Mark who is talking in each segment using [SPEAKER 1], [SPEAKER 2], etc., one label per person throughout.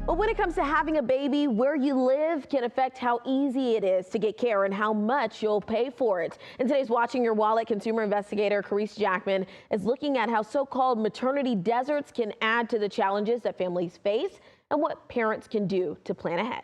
[SPEAKER 1] But when it comes to having a baby, where you live can affect how easy it is to get care and how much you'll pay for it. In today's Watching Your Wallet, consumer investigator Carice Jackman is looking at how so-called maternity deserts can add to the challenges that families face and what parents can do to plan ahead.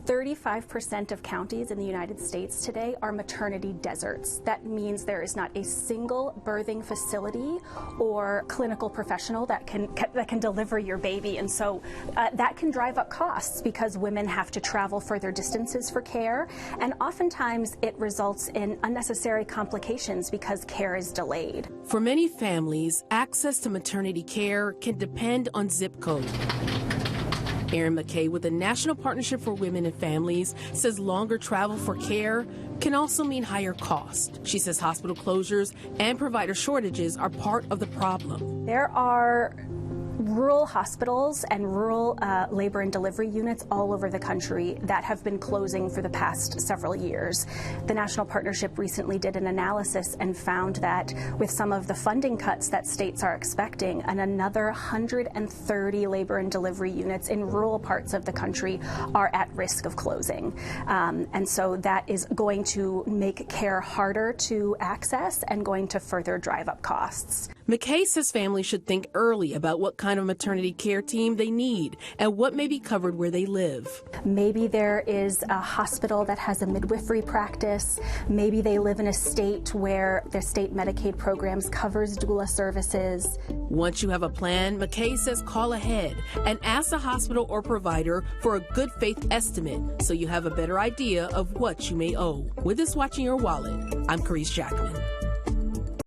[SPEAKER 2] 35% of counties in the United States today are maternity deserts. That means there is not a single birthing facility or clinical professional that can deliver your baby. And so that can drive up costs because women have to travel further distances for care. And oftentimes it results in unnecessary complications because care is delayed.
[SPEAKER 3] For many families, access to maternity care can depend on zip code. Erin McKay with the National Partnership for Women and Families says longer travel for care can also mean higher cost. She says hospital closures and provider shortages are part of the problem.
[SPEAKER 2] There are rural hospitals and rural labor and delivery units all over the country that have been closing for the past several years. The National Partnership recently did an analysis and found that with some of the funding cuts that states are expecting, and another 130 labor and delivery units in rural parts of the country are at risk of closing. And so that is going to make care harder to access and going to further drive up costs.
[SPEAKER 3] McKay says families should think early about what kind of maternity care team they need and what may be covered where they live.
[SPEAKER 2] Maybe there is a hospital that has a midwifery practice. Maybe they live in a state where their state Medicaid programs covers doula services.
[SPEAKER 3] Once you have a plan, McKay says call ahead and ask the hospital or provider for a good faith estimate so you have a better idea of what you may owe. With this Watching Your Wallet, I'm Carice Jackman.